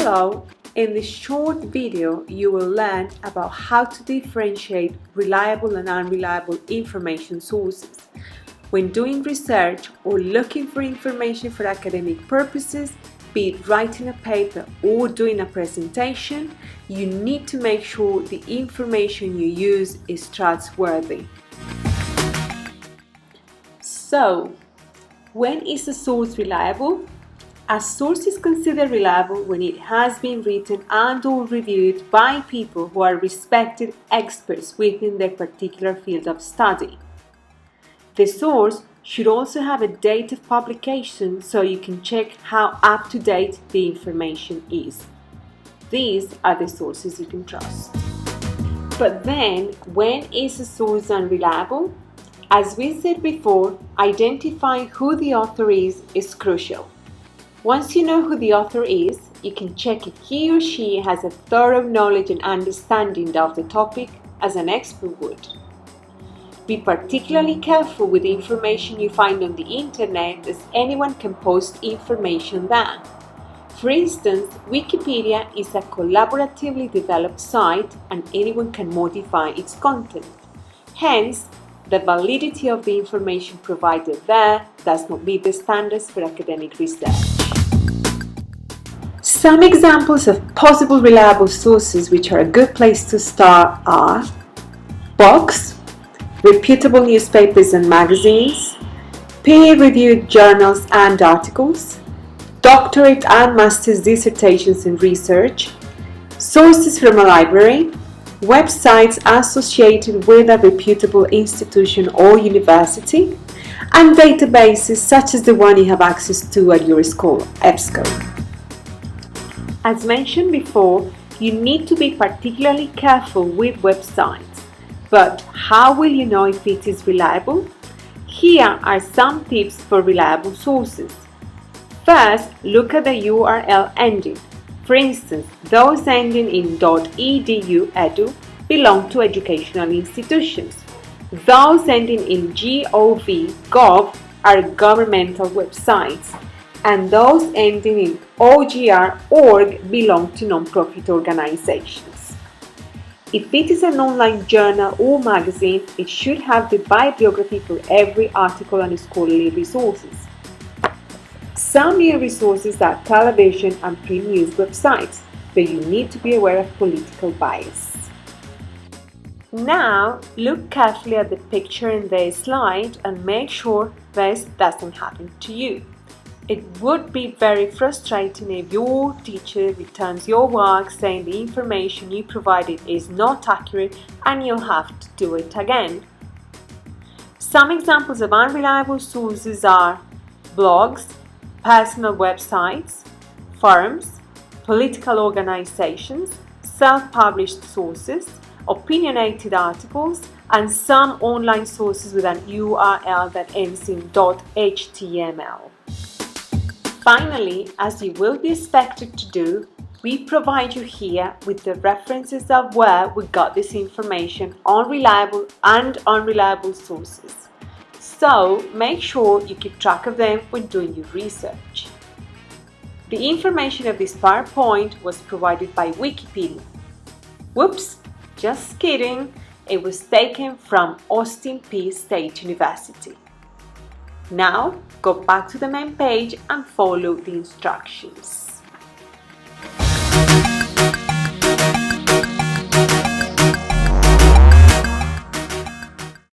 Hello, in this short video you will learn about how to differentiate reliable and unreliable information sources. When doing research or looking for information for academic purposes, be it writing a paper or doing a presentation, you need to make sure the information you use is trustworthy. So, when is a source reliable? A source is considered reliable when it has been written and/or reviewed by people who are respected experts within their particular field of study. The source should also have a date of publication so you can check how up-to-date the information is. These are the sources you can trust. But then, when is a source unreliable? As we said before, identifying who the author is crucial. Once you know who the author is, you can check if he or she has a thorough knowledge and understanding of the topic as an expert would. Be particularly careful with the information you find on the internet, as anyone can post information there. For instance, Wikipedia is a collaboratively developed site and anyone can modify its content. Hence, the validity of the information provided there does not meet the standards for academic research. Some examples of possible reliable sources which are a good place to start are books, reputable newspapers and magazines, peer-reviewed journals and articles, doctorate and master's dissertations in research, sources from a library, websites associated with a reputable institution or university, and databases such as the one you have access to at your school, EBSCO. As mentioned before, you need to be particularly careful with websites. But how will you know if it is reliable? Here are some tips for reliable sources. First, look at the URL ending. For instance, those ending in .edu belong to educational institutions. Those ending in .gov are governmental websites. And those ending in .org belong to non-profit organizations. If it is an online journal or magazine, it should have the bibliography for every article and scholarly resources. Some new resources are television and print news websites, but you need to be aware of political bias. Now, look carefully at the picture in the slide and make sure this doesn't happen to you. It would be very frustrating if your teacher returns your work saying the information you provided is not accurate and you'll have to do it again. Some examples of unreliable sources are blogs, personal websites, forums, political organizations, self-published sources, opinionated articles, and some online sources with an URL that ends in .html. Finally, as you will be expected to do, we provide you here with the references of where we got this information on reliable and unreliable sources. So make sure you keep track of them when doing your research. The information of this PowerPoint was provided by Wikipedia. Whoops, just kidding, it was taken from Austin Peay State University. Now, go back to the main page and follow the instructions.